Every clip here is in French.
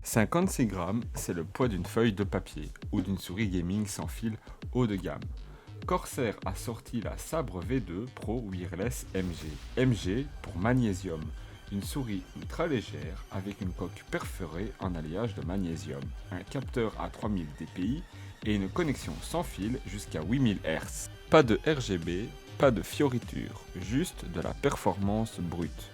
56 grammes, c'est le poids d'une feuille de papier ou d'une souris gaming sans fil haut de gamme. Corsair a sorti la Sabre V2 Pro Wireless MG. MG pour magnésium, une souris ultra légère avec une coque perforée en alliage de magnésium, un capteur à 3000 dpi et une connexion sans fil jusqu'à 8000 Hz. Pas de RGB, pas de fioritures, juste de la performance brute.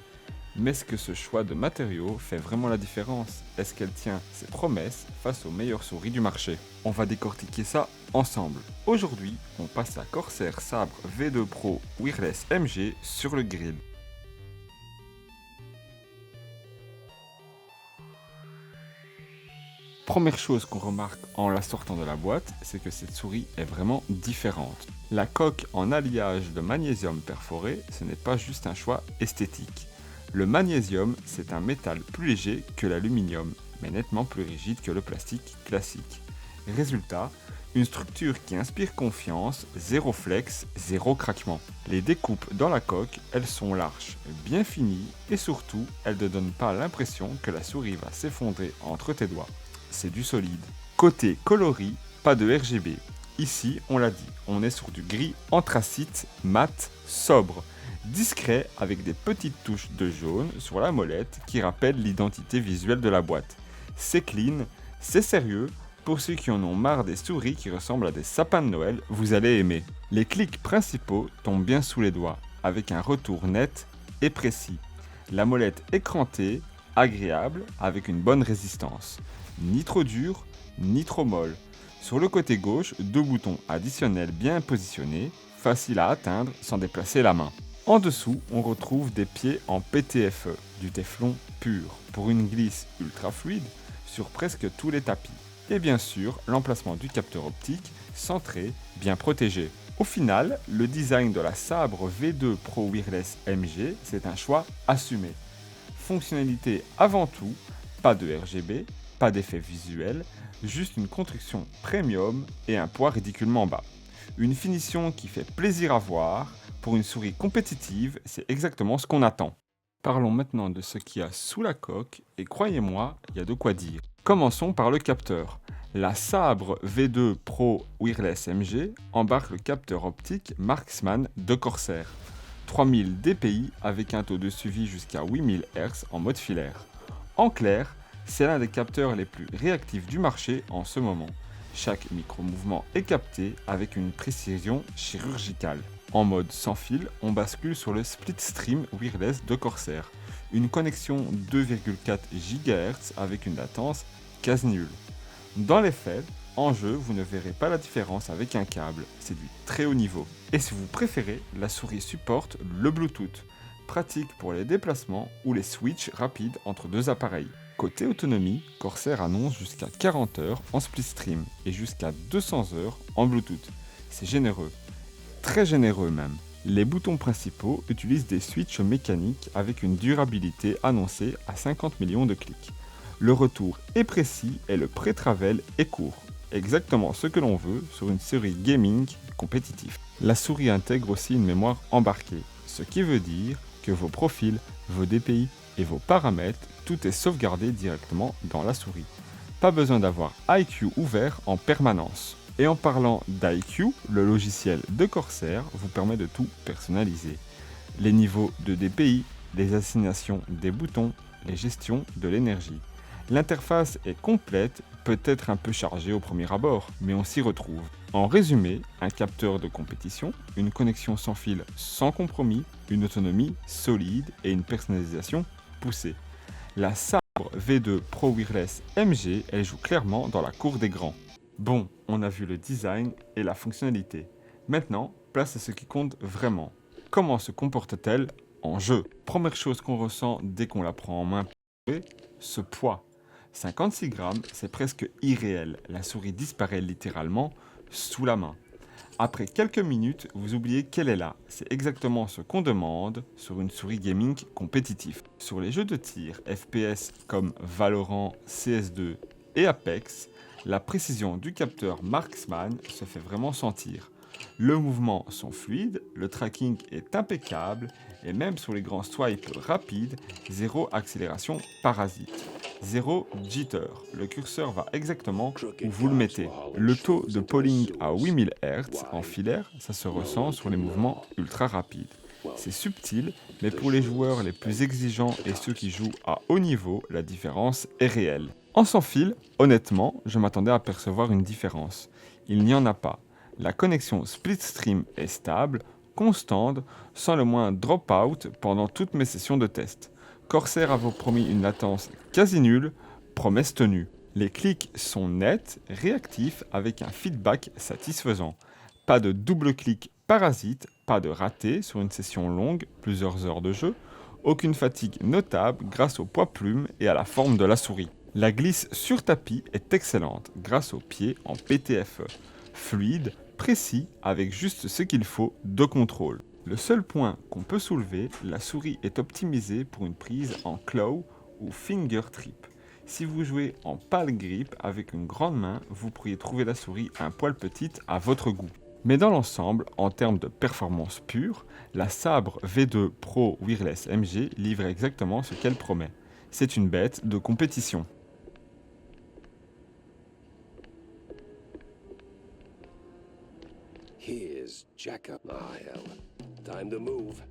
Mais est-ce que ce choix de matériaux fait vraiment la différence? Est-ce qu'elle tient ses promesses face aux meilleures souris du marché? On va décortiquer ça ensemble. Aujourd'hui, on passe à Corsair Sabre V2 Pro Wireless MG sur le grill. Première chose qu'on remarque en la sortant de la boîte, c'est que cette souris est vraiment différente. La coque en alliage de magnésium perforé, ce n'est pas juste un choix esthétique. Le magnésium, c'est un métal plus léger que l'aluminium, mais nettement plus rigide que le plastique classique. Résultat, une structure qui inspire confiance, zéro flex, zéro craquement. Les découpes dans la coque, elles sont larges, bien finies et surtout, elles ne donnent pas l'impression que la souris va s'effondrer entre tes doigts. C'est du solide. Côté coloris, pas de RGB. Ici, on l'a dit, on est sur du gris anthracite, mat, sobre, discret avec des petites touches de jaune sur la molette qui rappellent l'identité visuelle de la boîte. C'est clean, c'est sérieux. Pour ceux qui en ont marre des souris qui ressemblent à des sapins de Noël, vous allez aimer. Les clics principaux tombent bien sous les doigts, avec un retour net et précis. La molette écrantée, agréable, avec une bonne résistance. Ni trop dur, ni trop molle. Sur le côté gauche, deux boutons additionnels bien positionnés, faciles à atteindre sans déplacer la main. En dessous, on retrouve des pieds en PTFE, du téflon pur, pour une glisse ultra fluide sur presque tous les tapis. Et bien sûr, l'emplacement du capteur optique, centré, bien protégé. Au final, le design de la Sabre V2 Pro Wireless MG, c'est un choix assumé. Fonctionnalité avant tout, pas de RGB, pas d'effet visuel, juste une construction premium et un poids ridiculement bas. Une finition qui fait plaisir à voir. Pour une souris compétitive, c'est exactement ce qu'on attend. Parlons maintenant de ce qu'il y a sous la coque, et croyez-moi, il y a de quoi dire. Commençons par le capteur. La Sabre V2 Pro Wireless MG embarque le capteur optique Marksman de Corsair. 3000 dpi avec un taux de suivi jusqu'à 8000 Hz en mode filaire. En clair, c'est l'un des capteurs les plus réactifs du marché en ce moment. Chaque micro-mouvement est capté avec une précision chirurgicale. En mode sans fil, on bascule sur le Split Stream Wireless de Corsair, une connexion 2,4 GHz avec une latence quasi nulle. Dans les faits, en jeu, vous ne verrez pas la différence avec un câble, c'est du très haut niveau. Et si vous préférez, la souris supporte le Bluetooth, pratique pour les déplacements ou les switches rapides entre deux appareils. Côté autonomie, Corsair annonce jusqu'à 40 heures en split stream et jusqu'à 200 heures en Bluetooth. C'est généreux, très généreux même. Les boutons principaux utilisent des switches mécaniques avec une durabilité annoncée à 50 millions de clics. Le retour est précis et le pré-travel est court. Exactement ce que l'on veut sur une série gaming compétitive. La souris intègre aussi une mémoire embarquée, ce qui veut dire que vos profils, vos DPI et vos paramètres, tout est sauvegardé directement dans la souris. Pas besoin d'avoir iQOO ouvert en permanence. Et en parlant d'iQOO, le logiciel de Corsair vous permet de tout personnaliser. Les niveaux de DPI, les assignations des boutons, les gestions de l'énergie. L'interface est complète, peut-être un peu chargée au premier abord, mais on s'y retrouve. En résumé, un capteur de compétition, une connexion sans fil sans compromis, une autonomie solide et une personnalisation poussée. La Sabre V2 Pro Wireless MG, elle joue clairement dans la cour des grands. Bon, on a vu le design et la fonctionnalité. Maintenant, place à ce qui compte vraiment. Comment se comporte-t-elle en jeu? Première chose qu'on ressent dès qu'on la prend en main, ce poids. 56 grammes, c'est presque irréel. La souris disparaît littéralement sous la main. Après quelques minutes, vous oubliez qu'elle est là. C'est exactement ce qu'on demande sur une souris gaming compétitive. Sur les jeux de tir FPS comme Valorant, CS2 et Apex, la précision du capteur Marksman se fait vraiment sentir. Le mouvement sont fluides, le tracking est impeccable et même sur les grands swipes rapides, zéro accélération parasite. 0 jitter. Le curseur va exactement où vous le mettez. Le taux de polling à 8000 Hz en filaire, ça se ressent sur les mouvements ultra rapides. C'est subtil, mais pour les joueurs les plus exigeants et ceux qui jouent à haut niveau, la différence est réelle. En sans fil, honnêtement, je m'attendais à percevoir une différence. Il n'y en a pas. La connexion Splitstream est stable, constante, sans le moindre drop-out pendant toutes mes sessions de test. Corsair a vous promis une latence quasi nulle, promesse tenue. Les clics sont nets, réactifs, avec un feedback satisfaisant. Pas de double clic parasite, pas de raté sur une session longue, plusieurs heures de jeu, aucune fatigue notable grâce au poids plume et à la forme de la souris. La glisse sur tapis est excellente grâce aux pieds en PTFE, fluide, précis, avec juste ce qu'il faut de contrôle. Le seul point qu'on peut soulever, la souris est optimisée pour une prise en claw ou finger trip. Si vous jouez en pal grip avec une grande main, vous pourriez trouver la souris un poil petite à votre goût. Mais dans l'ensemble, en termes de performance pure, la Sabre V2 Pro Wireless MG livre exactement ce qu'elle promet. C'est une bête de compétition. Here's Jack-up Isle. Time to move.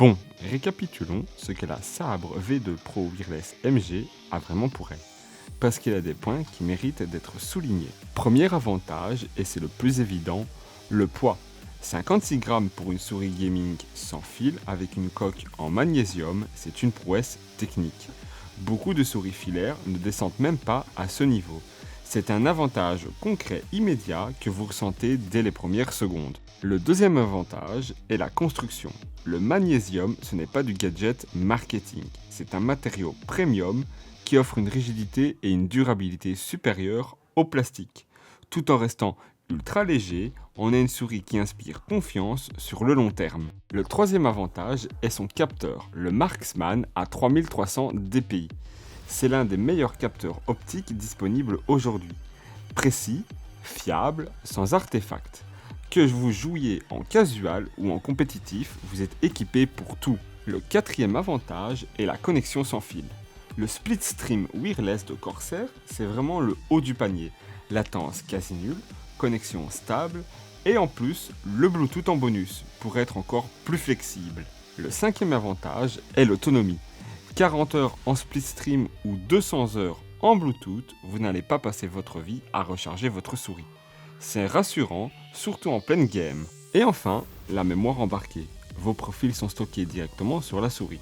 Bon, récapitulons ce que la Sabre V2 Pro Wireless MG a vraiment pour elle. Parce qu'il a des points qui méritent d'être soulignés. Premier avantage, et c'est le plus évident, le poids. 56 grammes pour une souris gaming sans fil avec une coque en magnésium, c'est une prouesse technique. Beaucoup de souris filaires ne descendent même pas à ce niveau. C'est un avantage concret immédiat que vous ressentez dès les premières secondes. Le deuxième avantage est la construction. Le magnésium, ce n'est pas du gadget marketing. C'est un matériau premium qui offre une rigidité et une durabilité supérieures au plastique. Tout en restant ultra léger, on a une souris qui inspire confiance sur le long terme. Le troisième avantage est son capteur, le Marksman à 3300 dpi. C'est l'un des meilleurs capteurs optiques disponibles aujourd'hui. Précis, fiable, sans artefacts. Que vous jouiez en casual ou en compétitif, vous êtes équipé pour tout. Le quatrième avantage est la connexion sans fil. Le Splitstream Wireless de Corsair, c'est vraiment le haut du panier. Latence quasi nulle, connexion stable et en plus le Bluetooth en bonus pour être encore plus flexible. Le cinquième avantage est l'autonomie. 40 heures en Splitstream ou 200 heures en Bluetooth, vous n'allez pas passer votre vie à recharger votre souris. C'est rassurant, surtout en pleine game. Et enfin, la mémoire embarquée. Vos profils sont stockés directement sur la souris,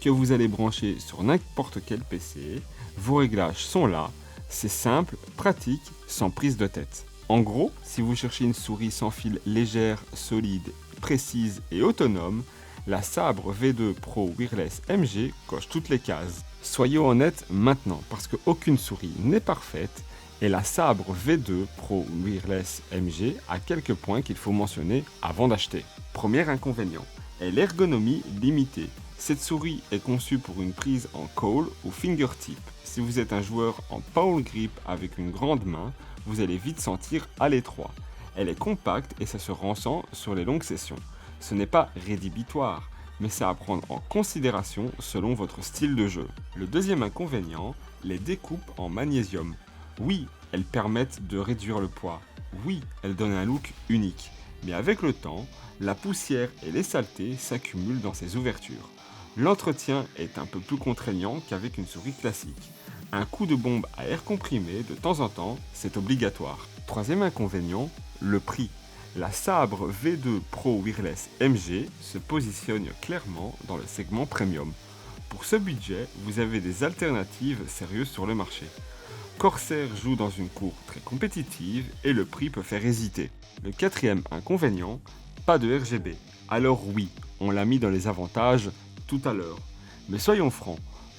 que vous allez brancher sur n'importe quel PC. Vos réglages sont là. C'est simple, pratique, sans prise de tête. En gros, si vous cherchez une souris sans fil légère, solide, précise et autonome, la Sabre V2 Pro Wireless MG coche toutes les cases. Soyez honnête maintenant, parce qu'aucune souris n'est parfaite, et la Sabre V2 Pro Wireless MG a quelques points qu'il faut mentionner avant d'acheter. Premier inconvénient, est l'ergonomie limitée. Cette souris est conçue pour une prise en call ou fingertip. Si vous êtes un joueur en power grip avec une grande main, vous allez vite sentir à l'étroit. Elle est compacte et ça se ressent sur les longues sessions. Ce n'est pas rédhibitoire, mais c'est à prendre en considération selon votre style de jeu. Le deuxième inconvénient, les découpes en magnésium. Oui, elles permettent de réduire le poids. Oui, elles donnent un look unique. Mais avec le temps, la poussière et les saletés s'accumulent dans ces ouvertures. L'entretien est un peu plus contraignant qu'avec une souris classique. Un coup de bombe à air comprimé de temps en temps, c'est obligatoire. Troisième inconvénient, le prix. La Sabre V2 Pro Wireless MG se positionne clairement dans le segment premium. Pour ce budget, vous avez des alternatives sérieuses sur le marché. Corsair joue dans une cour très compétitive et le prix peut faire hésiter. Le quatrième inconvénient, pas de RGB. Alors oui, on l'a mis dans les avantages tout à l'heure. Mais soyons francs,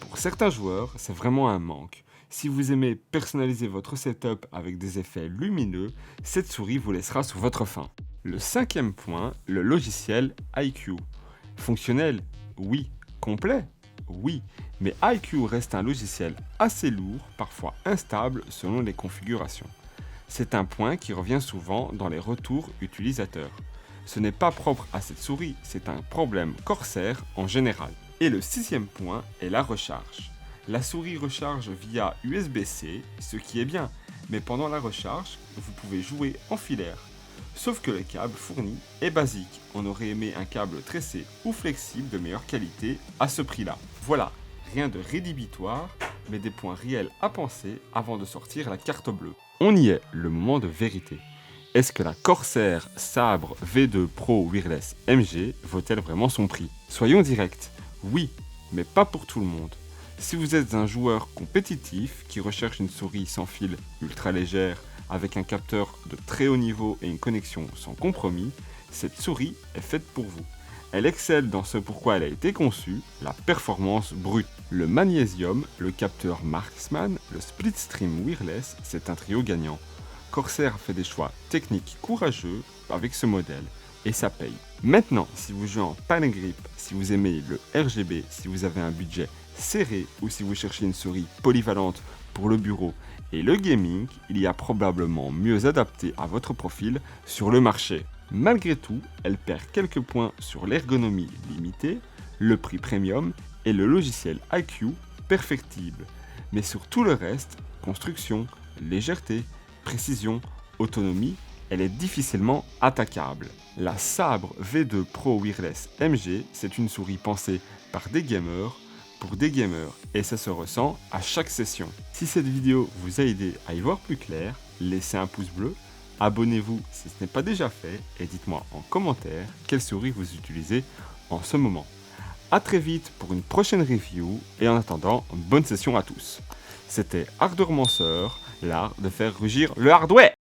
pour certains joueurs, c'est vraiment un manque. Si vous aimez personnaliser votre setup avec des effets lumineux, cette souris vous laissera sur votre faim. Le cinquième point, le logiciel iCUE. Fonctionnel? Oui. Complet? Oui. Mais iCUE reste un logiciel assez lourd, parfois instable selon les configurations. C'est un point qui revient souvent dans les retours utilisateurs. Ce n'est pas propre à cette souris, c'est un problème Corsair en général. Et le sixième point est la recharge. La souris recharge via USB-C, ce qui est bien, mais pendant la recharge, vous pouvez jouer en filaire. Sauf que le câble fourni est basique, on aurait aimé un câble tressé ou flexible de meilleure qualité à ce prix-là. Voilà, rien de rédhibitoire, mais des points réels à penser avant de sortir la carte bleue. On y est, le moment de vérité. Est-ce que la Corsair Sabre V2 Pro Wireless MG vaut-elle vraiment son prix? Soyons directs, oui, mais pas pour tout le monde. Si vous êtes un joueur compétitif qui recherche une souris sans fil ultra légère avec un capteur de très haut niveau et une connexion sans compromis, cette souris est faite pour vous. Elle excelle dans ce pourquoi elle a été conçue, la performance brute. Le magnésium, le capteur Marksman, le Splitstream Wireless, c'est un trio gagnant. Corsair fait des choix techniques courageux avec ce modèle et ça paye. Maintenant, si vous jouez en pan grip, si vous aimez le RGB, si vous avez un budget serré ou si vous cherchez une souris polyvalente pour le bureau et le gaming, il y a probablement mieux adapté à votre profil sur le marché. Malgré tout, elle perd quelques points sur l'ergonomie limitée, le prix premium et le logiciel iCUE perfectible. Mais sur tout le reste, construction, légèreté, précision, autonomie, elle est difficilement attaquable. La Sabre V2 Pro Wireless MG, c'est une souris pensée par des gamers, pour des gamers, et ça se ressent à chaque session. Si cette vidéo vous a aidé à y voir plus clair, laissez un pouce bleu, abonnez-vous si ce n'est pas déjà fait, et dites-moi en commentaire quelle souris vous utilisez en ce moment. A très vite pour une prochaine review, et en attendant, bonne session à tous. C'était Ardormanceur, l'art de faire rugir le hardware.